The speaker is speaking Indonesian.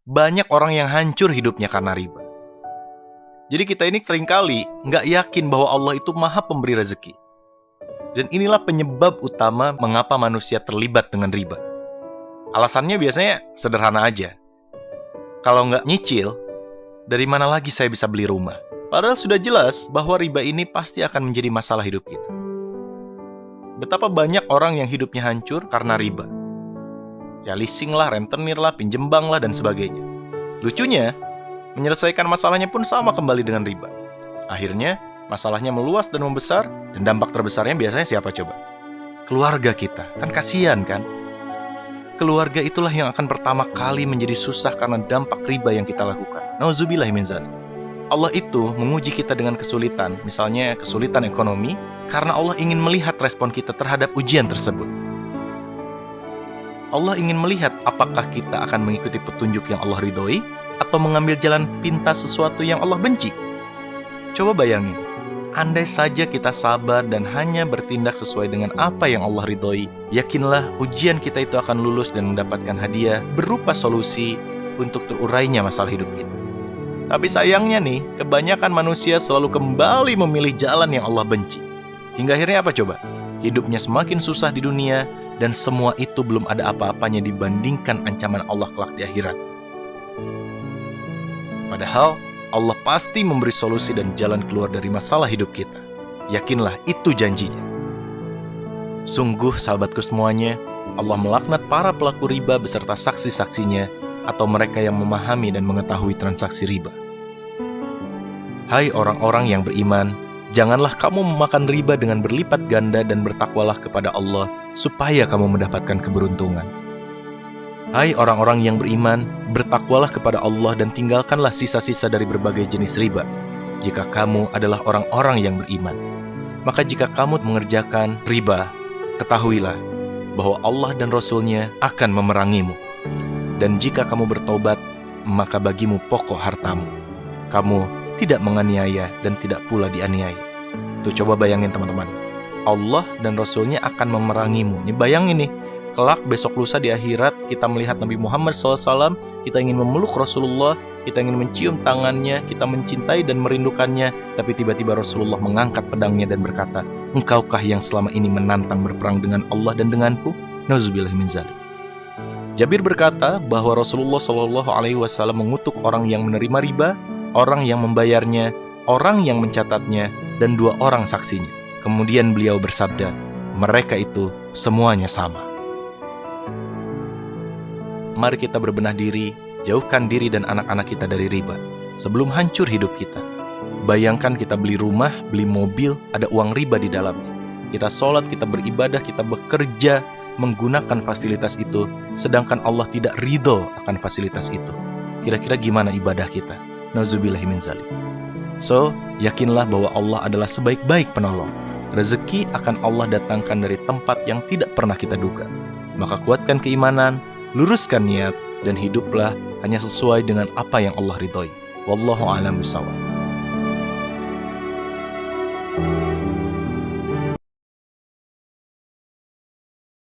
banyak orang yang hancur hidupnya karena riba. Jadi kita ini seringkali nggak yakin bahwa Allah itu maha pemberi rezeki. Dan inilah penyebab utama mengapa manusia terlibat dengan riba. Alasannya biasanya sederhana aja. Kalau nggak nyicil, dari mana lagi saya bisa beli rumah? Padahal sudah jelas bahwa riba ini pasti akan menjadi masalah hidup kita. Betapa banyak orang yang hidupnya hancur karena riba. Ya leasing lah, rentenir lah, pinjem bank lah, dan sebagainya. Lucunya, menyelesaikan masalahnya pun sama kembali dengan riba. Akhirnya, masalahnya meluas dan membesar, dan dampak terbesarnya biasanya siapa coba? Keluarga kita. Kan kasihan kan? Keluarga itulah yang akan pertama kali menjadi susah karena dampak riba yang kita lakukan. Nauzubillah min dzalik. Allah itu menguji kita dengan kesulitan, misalnya kesulitan ekonomi, karena Allah ingin melihat respon kita terhadap ujian tersebut. Allah ingin melihat apakah kita akan mengikuti petunjuk yang Allah ridhoi, atau mengambil jalan pintas sesuatu yang Allah benci. Coba bayangin, andai saja kita sabar dan hanya bertindak sesuai dengan apa yang Allah ridhoi, yakinlah ujian kita itu akan lulus dan mendapatkan hadiah berupa solusi untuk terurainya masalah hidup kita. Tapi sayangnya nih, kebanyakan manusia selalu kembali memilih jalan yang Allah benci. Hingga akhirnya apa coba? Hidupnya semakin susah di dunia, dan semua itu belum ada apa-apanya dibandingkan ancaman Allah kelak di akhirat. Padahal, Allah pasti memberi solusi dan jalan keluar dari masalah hidup kita. Yakinlah, itu janjinya. Sungguh, sahabatku semuanya, Allah melaknat para pelaku riba beserta saksi-saksinya, atau mereka yang memahami dan mengetahui transaksi riba. Hai orang-orang yang beriman, janganlah kamu memakan riba dengan berlipat ganda dan bertakwalah kepada Allah, supaya kamu mendapatkan keberuntungan. Hai orang-orang yang beriman, bertakwalah kepada Allah dan tinggalkanlah sisa-sisa dari berbagai jenis riba, jika kamu adalah orang-orang yang beriman. Maka jika kamu mengerjakan riba, ketahuilah bahwa Allah dan Rasul-Nya akan memerangimu. Dan jika kamu bertobat, maka bagimu pokok hartamu. Kamu tidak menganiaya dan tidak pula dianiaya. Tuh coba bayangin teman-teman. Allah dan Rasul-Nya akan memerangimu. Ini bayangin nih, kelak besok lusa di akhirat kita melihat Nabi Muhammad SAW, kita ingin memeluk Rasulullah, kita ingin mencium tangannya, kita mencintai dan merindukannya, tapi tiba-tiba Rasulullah mengangkat pedangnya dan berkata, engkaukah yang selama ini menantang berperang dengan Allah dan denganku? Nauzubillah min dzalik. Jabir berkata bahwa Rasulullah SAW mengutuk orang yang menerima riba, orang yang membayarnya, orang yang mencatatnya, dan 2 orang saksinya. Kemudian beliau bersabda, mereka itu semuanya sama. Mari kita berbenah diri, jauhkan diri dan anak-anak kita dari riba, sebelum hancur hidup kita. Bayangkan kita beli rumah, beli mobil, ada uang riba di dalamnya. Kita sholat, kita beribadah, kita bekerja, menggunakan fasilitas itu, sedangkan Allah tidak ridho akan fasilitas itu. Kira-kira gimana ibadah kita? Nauzubillahi min dzalik. So, yakinlah bahwa Allah adalah sebaik-baik penolong. Rezeki akan Allah datangkan dari tempat yang tidak pernah kita duga. Maka kuatkan keimanan, luruskan niat, dan hiduplah hanya sesuai dengan apa yang Allah ridhoi. Wallahu a'lam bishawab.